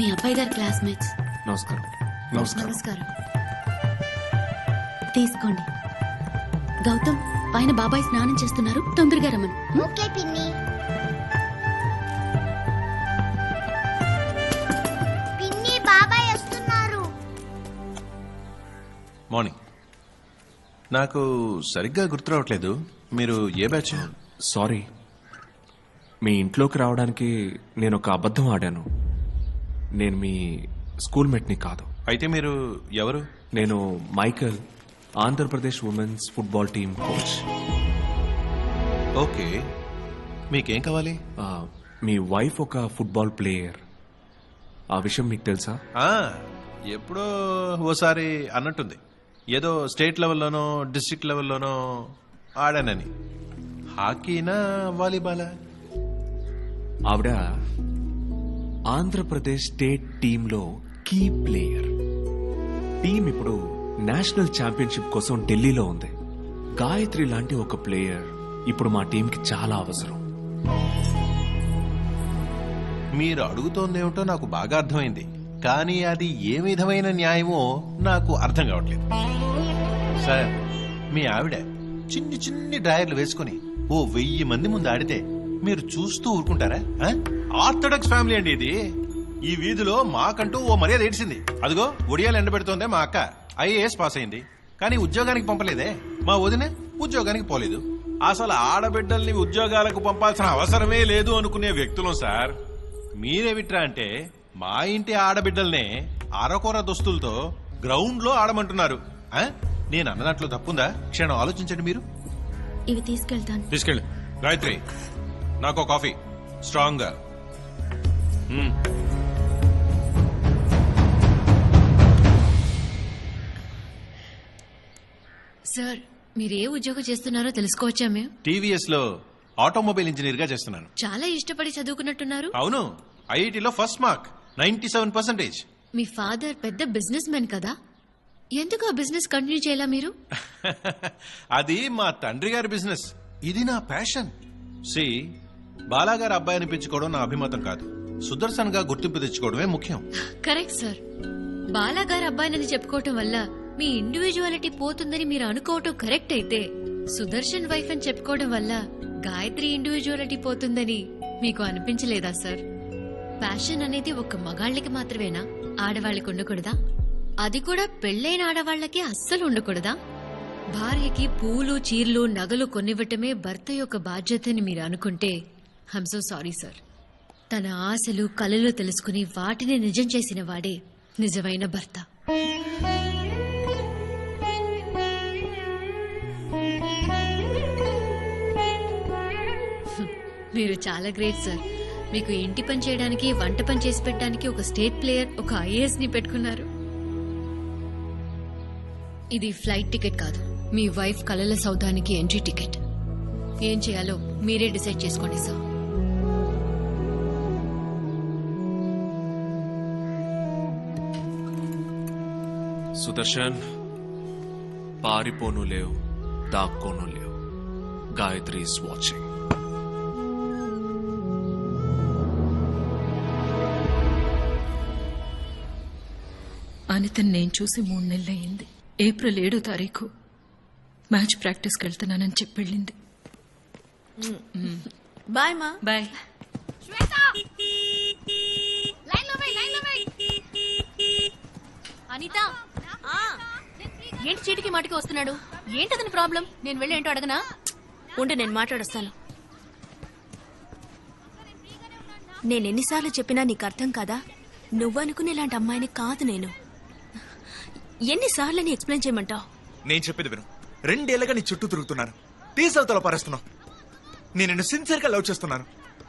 మీ అబ్బాయి గారి క్లాస్మేట్స్. నమస్కారం. నమస్కారం. తీసుకోండి. గౌతమ్, పైన బాబాయ్ స్నానం చేస్తున్నారు, తొందరగా రమ్మను. ఓకే పిన్ని. పిన్ని, బాబాయ్ వస్తున్నారు. మార్నింగ్. నాకు సరిగ్గా గుర్తు రావట్లేదు, మీరు ఏ బ్యాచ్? సారీ, మీ ఇంట్లోకి రావడానికి నేను ఒక అబద్ధం ఆడాను. నేను మీ స్కూల్ మేట్ని కాదు. అయితే మీరు ఎవరు? నేను Michael, Andhra Pradesh women's football team coach. Okay, మీకేం కావాలి? మీ వైఫ్ ఒక ఫుట్బాల్ ప్లేయర్, ఆ విషయం మీకు తెలుసా? ఎప్పుడో ఓసారి అన్నట్టుంది, ఏదో స్టేట్ లెవెల్లోనో డిస్ట్రిక్ట్ లెవెల్లోనో ఆడానని. హాకీనా వాలీబాలా? ఆవిడ ఆంధ్రప్రదేశ్ స్టేట్ టీంలో కీ ప్లేయర్. టీం ఇప్పుడు నేషనల్ ఛాంపియన్షిప్ కోసం ఢిల్లీలో ఉంది. గాయత్రి లాంటి ఒక ప్లేయర్ ఇప్పుడు మా టీంకి చాలా అవసరం. మీరు అడుగుతోందేమిటో నాకు బాగా అర్థమైంది, కానీ అది ఏ విధమైన న్యాయమో నాకు అర్థం కావట్లేదు. సార్, మీ ఆవిడ చిన్ని చిన్ని డ్రాయర్లు వేసుకుని ఓ 1000 మంది ముందు ఆడితే మీరు చూస్తూ ఊరుకుంటారా? ఆర్థోడాక్స్ ఫ్యామిలీ అండి ఇది. ఈ వీధిలో మాకంటూ ఓ మర్యాద ఏడ్చింది. అదిగో ఒడియాలు ఎండబెడుతోందే మా అక్క, IAS పాస్ అయింది, కానీ ఉద్యోగానికి పంపలేదే. మా వదిన ఉద్యోగానికి పోలేదు. అసలు ఆడబిడ్డల్ని ఉద్యోగాలకు పంపాల్సిన అవసరమే లేదు అనుకునే వ్యక్తులం సార్. మీరేమిట్రా అంటే మా ఇంటి ఆడబిడ్డల్నే అరకొర దుస్తులతో గ్రౌండ్ లో ఆడమంటున్నారు. నేను అన్నట్లు తప్పుందా? క్షణం ఆలోచించండి మీరు. ఇవి తీసుకెళ్తాను. తీసుకెళ్ళి. గాయత్రి, నాకు కాఫీ స్ట్రాంగ్ గా. సార్, మీరు ఏ ఉద్యోగం చేస్తున్నారో తెలుసుకోవచ్చా మేము? TVS లో ఆటోమొబైల్ ఇంజనీర్ గా చేస్తున్నాను. చాలా ఇష్టపడి చదువుకున్నట్టున్నారు. అవును, IITలో ఫస్ట్ మార్క్ 97%. మీ ఫాదర్ పెద్ద బిజినెస్ మ్యాన్ కదా, ఎందుకు ఆ బిజినెస్ కంటిన్యూ చేయాలా మీరు? అది మా తండ్రి గారి బిజినెస్, ఇది నా ప్యాషన్. సి, బాలాగారి అబ్బాయి అనిపించుకోవడం నా అభిమతం కాదు, సుదర్శన్ గా గుర్తింపు తెచ్చుకోవడమే ముఖ్యం. Correct sir. బాలాగారి అబ్బాయినని చెప్పుకోవటం వల్ల మీ ఇండివిజువాలిటీ పోతుందని మీరు అనుకోవటం కరెక్ట్ అయితే, సుదర్శన్ వైఫ్ అని చెప్పుకోవడం వల్ల గాయత్రి ఇండివిజువాలిటీ పోతుందని మీకు అనిపించలేదా సార్? ప్యాషన్ అనేది ఒక మగాళ్ళకి మాత్రమేనా, ఆడవాళ్ళకి ఉండకూడదా? అది కూడా పెళ్లైన ఆడవాళ్లకి అస్సలు ఉండకూడదా? భార్యకి పూలు, చీరలు, నగలు కొనివ్వటమే భర్త యొక్క బాధ్యతని మీరు అనుకుంటే ఐమ్ సో సారీ సార్. తన ఆశలు, కలలు తెలుసుకుని వాటిని నిజం చేసిన వాడే నిజమైన భర్త. మీరు చాలా గ్రేట్ సార్. మీకు ఇంటి పని చేయడానికి, వంట పని చేసి పెట్టడానికి ఒక స్టేట్ ప్లేయర్, ఒక IAS ని పెట్టుకున్నారు. ఇది ఫ్లైట్ టికెట్ కాదు, మీ వైఫ్ కలల సౌధానికి ఎంట్రీ టికెట్. ఏం చేయాలో మీరే డిసైడ్ చేసుకోండి సార్. సుదర్శన్, పారిపోను లేవు, దాక్కోను లేవు. Gayatri is watching. అనితను నేను చూసి 3 నెలలయ్యింది. ఏప్రిల్ 7వ తారీఖు మ్యాచ్ ప్రాక్టీస్కి వెళ్తున్నానని చెప్పి వెళ్ళింది. బాయ్ మా. బాయ్. అనిత, ఏంటి చీటికి మాటికి వస్తున్నాడు? ఏంటదని ప్రాబ్లం? నేను వెళ్ళి ఏంటో అడగనా? ఉండి నేను మాట్లాడొస్తాను. నేనెన్నిసార్లు చెప్పినా నీకు అర్థం కాదా? నువ్వనుకునే ఇలాంటి అమ్మాయిని కాదు నేను. ఎన్నిసార్లు నీ ఎక్స్ప్లెయిన్ చేయమంటావు? నేను చెప్పేది విను. 2 ఏళ్లుగా నీ చుట్టూ తిరుగుతున్నాను, తీసవతలో పారేస్తున్నావు. నేను నిన్ను సిన్సియర్ గా లవ్ చేస్తున్నాను,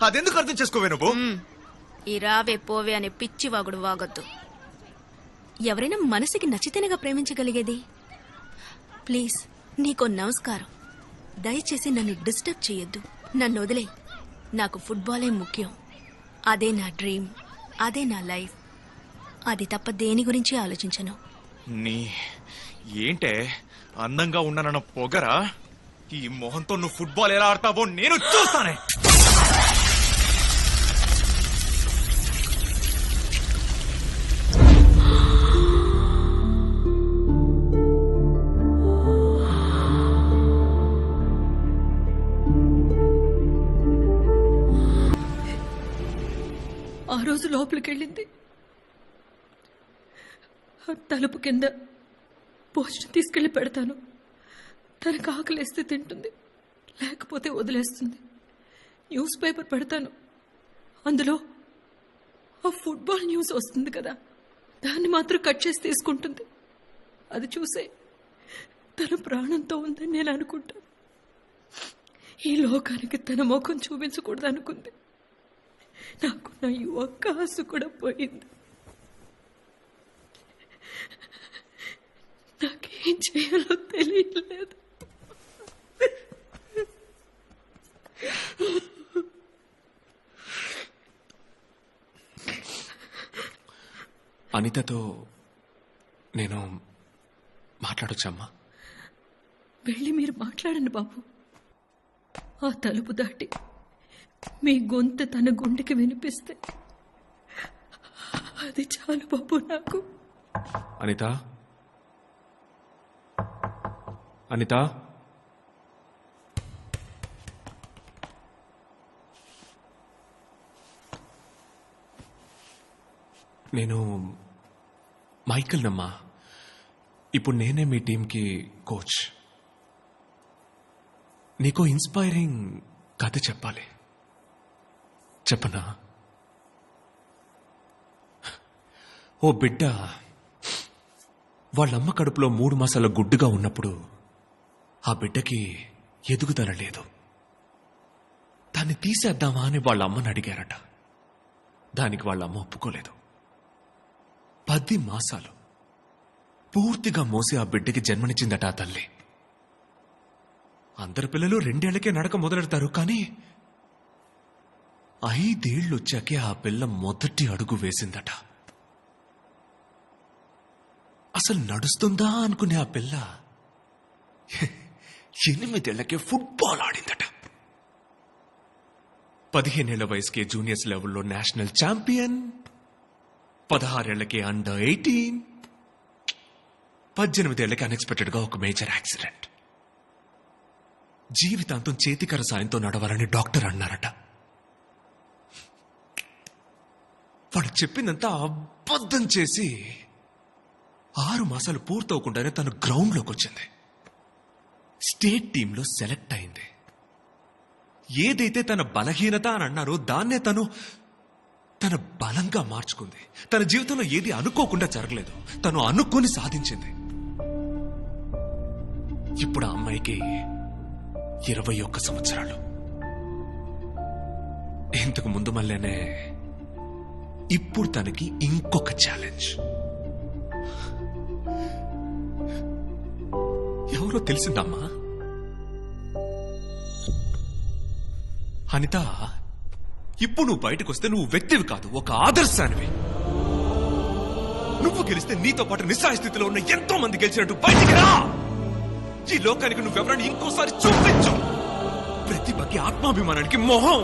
అదెందుకు అర్థం చేసుకోవే నువ్వు? ఈ రావే పోవే అనే పిచ్చి వాగుడు వాగొద్దు. ఎవరైనా మనసుకి నచ్చితేనేగా ప్రేమించగలిగేది. ప్లీజ్, నీకో నమస్కారం. దయచేసి నన్ను డిస్టర్బ్ చేయొద్దు. నన్ను వదిలే. నాకు ఫుట్బాలే ముఖ్యం. అదే నా డ్రీమ్, అదే నా లైఫ్. అది తప్ప దేని గురించి ఆలోచించను. నీ ఏంటే అందంగా ఉన్నానన్న పొగరా? ఈ మొహంతో నువ్వు ఫుట్బాల్ ఎలా ఆడతావో నేను చూస్తానే. ఆ రోజు లోపలికి వెళ్ళింది. ఆ తలుపు కింద భోజనం తీసుకెళ్లి పెడతాను. తనకు ఆకలేస్తే తింటుంది, లేకపోతే వదిలేస్తుంది. న్యూస్ పేపర్ పెడతాను, అందులో ఆ ఫుట్బాల్ న్యూస్ వస్తుంది కదా, దాన్ని మాత్రం కట్ చేసి తీసుకుంటుంది. అది చూసే తన ప్రాణంతో ఉందని నేను అనుకుంటాను. ఈ లోకానికి తన ముఖం చూపించకూడదు అనుకుంది. నాకు నా ఈ ఒక్క ఆశ కూడా పోయింది. నాకేం చేయాలో తెలియలేదు. అనితతో నేను మాట్లాడొచ్చమ్మా? వెళ్ళి మీరు మాట్లాడండి బాబు. ఆ తలుపు దాటి మీ గొంతు తన గుండెకి వినిపిస్తే అది చాలు బాబు నాకు. అనిత, అనిత, నేను మైకల్ నమ్మా. ఇప్పుడు నేనే మీ టీంకి కోచ్. నీకో ఇన్స్పైరింగ్ కథ చెప్పాలి. చెప్పనా? ఓ బిడ్డ వాళ్ళమ్మ కడుపులో 3 మాసాల గుడ్డుగా ఉన్నప్పుడు ఆ బిడ్డకి ఎదుగుదల లేదు. దాన్ని తీసేద్దామా అని వాళ్ళ అమ్మని అడిగారట. దానికి వాళ్ళ అమ్మ ఒప్పుకోలేదు. 10 మాసాలు పూర్తిగా మోసి ఆ బిడ్డకి జన్మనిచ్చిందట ఆ తల్లి. అందరు పిల్లలు 2 ఏళ్లకే నడక మొదలెడతారు, కానీ 5 ఏళ్ళు వచ్చాకే ఆ పిల్ల మొదటి అడుగు వేసిందట. అసలు నడుస్తుందా అనుకునే ఆ పిల్ల 8 ఏళ్లకే ఫుట్బాల్ ఆడిందట. 15 ఏళ్ల వయసుకే జూనియర్స్ లెవెల్లో నేషనల్ ఛాంపియన్, 16 ఏళ్లకే అండర్ 18, 18 ఏళ్లకి అన్ఎక్స్పెక్టెడ్ గా ఒక మేజర్ యాక్సిడెంట్. జీవితాంతం చేతికర సాయంతో నడవాలని డాక్టర్ అన్నారట. వాడు చెప్పిందంతా అబద్ధం చేసి 6 మాసాలు పూర్తవకుండానే తను గ్రౌండ్లోకి వచ్చింది. స్టేట్ టీంలో సెలెక్ట్ అయింది. ఏదైతే తన బలహీనత అని అన్నారో దాన్నే తను తన బలంగా మార్చుకుంది. తన జీవితంలో ఏది అనుకోకుండా జరగలేదు, తను అనుకొని సాధించింది. ఇప్పుడు ఆ అమ్మాయికి 21 సంవత్సరాలు. ఇంతకు ముందు మళ్ళీనే ఇప్పుడు తనకి ఇంకొక ఛాలెంజ్. ఎవరో తెలిసిందమ్మా? అనిత, ఇప్పుడు నువ్వు బయటకు వస్తే నువ్వు వ్యక్తివి కాదు, ఒక ఆదర్శానివి. నువ్వు గెలిస్తే నీతో పాటు నిస్సహాయ స్థితిలో ఉన్న ఎంతో మంది గెలిచినట్టు బయటికి రా. ఈ లోకానికి నువ్వెవరని ఇంకోసారి చూపించు. ప్రతిభకి, ఆత్మాభిమానానికి మొహం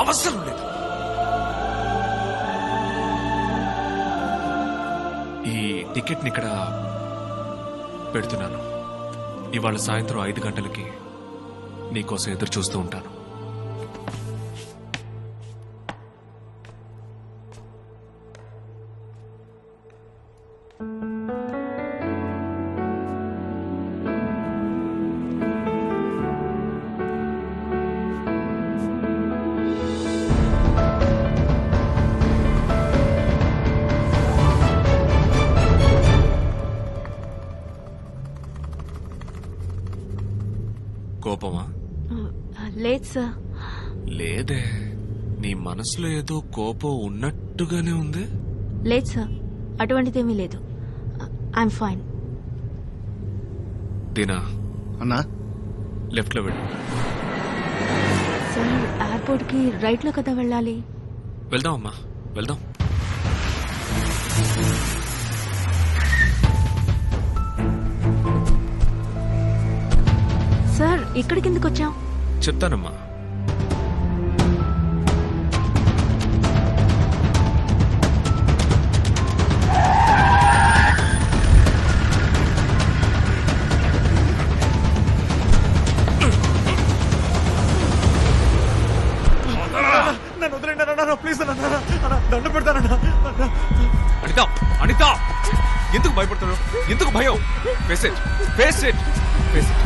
అవసరం లేదు. ఈ టికెట్ని ఇక్కడ పెడుతున్నాను. ఇవాళ సాయంత్రం 5 గంటలకి నీకోసం ఎదురు చూస్తూ ఉంటాను. కోపమా? లేదు సార్. లేదే, నీ మనసులో ఏదో కోపం ఉన్నట్టుగానే ఉంది. లేదు సార్, అటువంటిదేమీ లేదు. I'm fine. దీనా అన్నా, లెఫ్ట్ లో వెళ్ళు. సార్, ఎయిర్పోర్ట్ కి రైట్ లో కదా వెళ్ళాలి. వెళ్దాం అమ్మా, వెళ్దాం. సార్, ఇక్కడికి ఎందుకు వచ్చాం? చెప్తానమ్మా. నన్ను వదిలేండి అన్న ప్లీజ్ అన్న దండ పెడతానన్నా. అనిత అనిత ఎందుకు భయపడుతున్నావు? ఎందుకు భయం? Face it face it face it.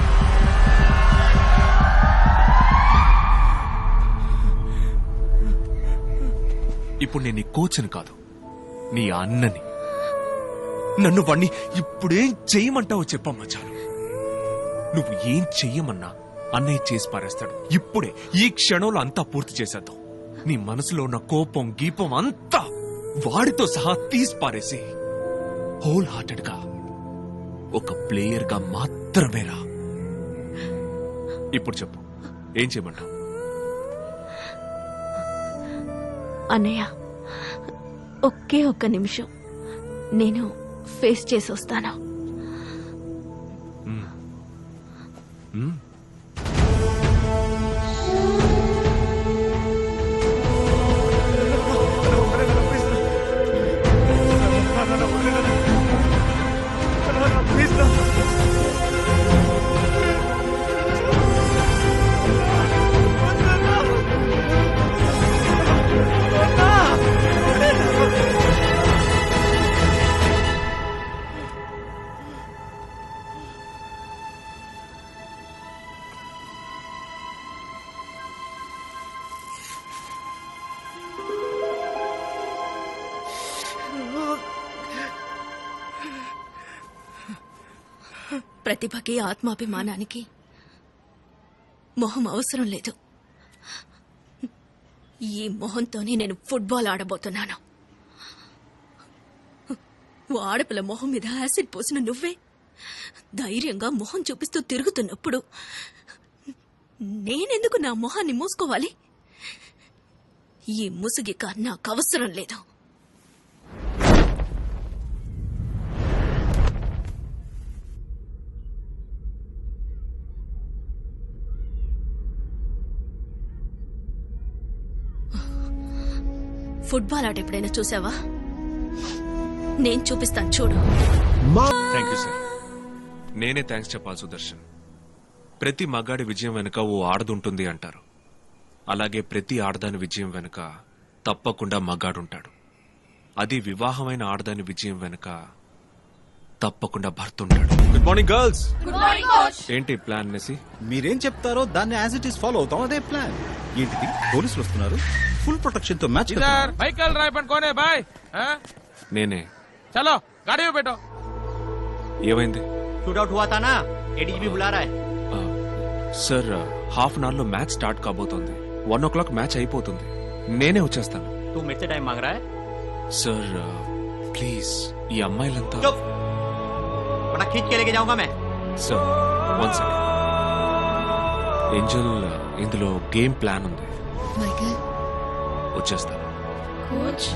ఇప్పుడు నేను నీ కోచ్ని కాదు, నీ అన్నని. నన్ను వాణ్ణి ఇప్పుడేం చెయ్యమంటావో చెప్పమ్మా చాలు. నువ్వు ఏం చెయ్యమన్నా అన్నయ్య చేసి పారేస్తాడు. ఇప్పుడే ఈ క్షణంలో అంతా పూర్తి చేసేద్దాం. నీ మనసులో ఉన్న కోపం గీపం అంతా వాడితో సహా తీసి పారేసి హోల్ హార్టెడ్ గా ఒక ప్లేయర్ గా మాత్రమేరా. ఇప్పుడు చెప్పు, ఏం చేయమంటావు? అన్నయ్య, ఒకే ఒక్క నిమిషం నేను ఫేస్ చేసి వస్తాను. ప్రతిభకి ఆత్మాభిమానానికి మొహం అవసరం లేదు. ఈ మొహంతోనే నేను ఫుట్బాల్ ఆడబోతున్నాను. ఓ ఆడపిల్ల మొహం మీద యాసిడ్ పోసిన నువ్వే ధైర్యంగా మొహం చూపిస్తూ తిరుగుతున్నప్పుడు నేనెందుకు నా మొహాన్ని మూసుకోవాలి? ఈ ముసుగిక నాకు అవసరం లేదు. ఫుట్బాల్ ఆట ఎప్పుడైనా చూసావా? నేను చూపిస్తాను, చూడు. Thank you sir. నేనే థ్యాంక్స్ చెప్పాలి సుదర్శన్. ప్రతి మగాడి విజయం వెనుక ఓ ఆడదుంటుంది అంటారు. అలాగే ప్రతి ఆడదాని విజయం వెనుక తప్పకుండా మగాడుంటాడు. అది వివాహమైన ఆడదాని విజయం వెనుక తప్పకుండా భర్త ఉంటాడు. Good morning girls. ఏంటి ప్లాన్ నెసి? మీరేం చెప్తారో దాన్ని యాజ్ ఇట్ ఈస్ ఫాలో అవుతాం. అదే ప్లాన్. ఏంటిది? పోలీసులు వస్తున్నారు, ఫుల్ ప్రొటెక్షన్ తో మ్యాచ్. నేనే. చలో గాడి में बैठो. ఏమైంది? शूटआउट हुआ था ना, एडीजीपी बुला रहा है. సార్, హాఫ్ అన్ అవర్ లో మ్యాచ్ స్టార్ట్ కాబోతోంది. 1 o'clock మ్యాచ్ అయిపోతుంది. నేనే వచ్చేస్తాను. तू मेरे से टाइम मांग रहा है? సార్ ప్లీజ్, ఈ అమ్మాయిలంతా. चुप, वरना खींच के लेके जाऊंगा मैं. Sir 1 second. ఏంజల్, ఇందులో గేమ్ ప్లాన్ ఉంది. మైకేల్, వచ్చేస్తాను. Coach.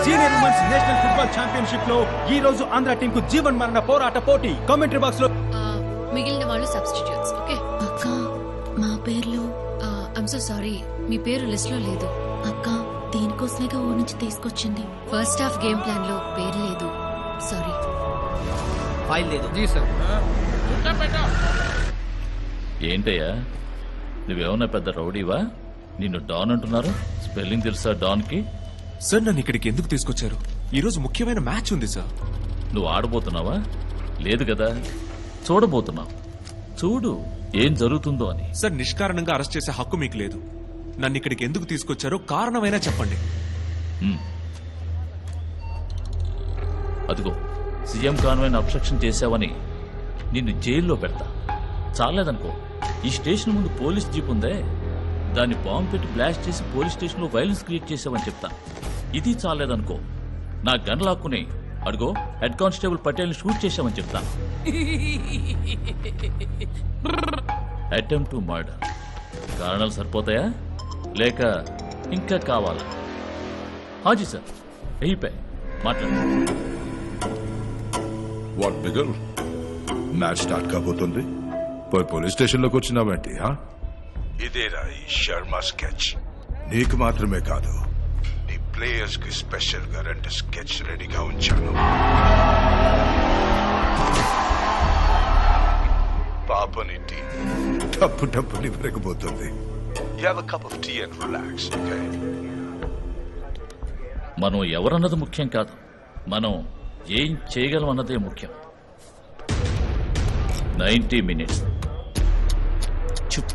Senior women's national football championship లో ఈ రోజు ఆంధ్ర టీం కు జీవన్ మరణ పోరాట పోటీ. కామెంటరీ బాక్స్ లో మిగిలిన వాళ్ళు సబ్స్టిట్యూట్స్. ఓకే అక్క, మా పేర్లు. ఐమ్ సో సారీ, మీ పేరు లిస్ట్ లో లేదు. అక్క, దీనికోసమేగా ఊరి నుంచి తీసుకొచ్చింది. ఫస్ట్ హాఫ్ గేమ్ ప్లాన్ లో పేరు లేదు. సారీ. फाइल दे दो. जी सर. ఏంటయ్యా, నువ్వేమన్నా పెద్ద రౌడీవా? నిన్ను డాన్ అంటున్నారు. స్పెల్లింగ్ తెలుసా డాన్ కి? సార్, నన్ను ఇక్కడికి ఎందుకు తీసుకొచ్చారు? ఈ రోజు ముఖ్యమైన మ్యాచ్ ఉంది సార్. నువ్వు ఆడబోతున్నావా? లేదు కదా, చూడబోతున్నావు. చూడు ఏం జరుగుతుందో అని. సార్, నిష్కారణంగా అరెస్ట్ చేసే హక్కు మీకు లేదు. నన్ను ఇక్కడికి ఎందుకు తీసుకొచ్చారో కారణమైనా చెప్పండి. అదిగో, సీఎం కాన్వాయ్ని అబ్స్ట్రక్షన్ చేశావని నిన్ను జైల్లో పెడతా. చాలేదనుకో, ఈ స్టేషన్ ముందు పోలీస్ జీప్ ఉందే, దాన్ని బాంబు పెట్టి బ్లాస్ట్ చేసి పోలీస్ స్టేషన్ లో వైలెన్స్ క్రియేట్ చేసావని చెప్తా. ఇది చాలేదనుకో, నా గన్ లాక్కుని అడుగో హెడ్ కానిస్టేబుల్ పటేల్ ని షూట్ చేశామని చెప్తా. Attempt to murder. కారణాలు సరిపోతాయా లేక ఇంకా కావాలా? హాజీ సార్, అయిపోయి మాట్లాడు. వాట్ బిగల్, మ్యాచ్ స్టార్ట్ కాబోతుంది. పోలీస్ స్టేషన్ లోకి వచ్చినావేంటి? ఇదేరా ఈ శర్మ స్కెచ్. నీకు మాత్రమే కాదు, నీ ప్లేయర్స్ కి స్పెషల్ గా 2 స్కెచ్ రెడీగా ఉంచాను. డబ్బు డబ్బుని పెరగబోతుంది. You have a cup of tea and relax, okay? మనం ఎవరన్నది ముఖ్యం కాదు, మనం ఏం చేయగలం అన్నదే ముఖ్యం. 90 minutes. చుప్.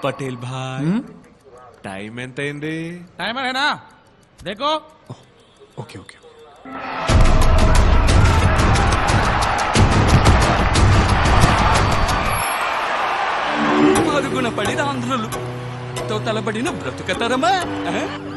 పటేల్ భాయ్ టైం ఎంత అయింది? टाइम है ना देखो. Okay okay. మరుగున పడిన ఆంధ్రులు తో తలబడిన బ్రతుకతరమా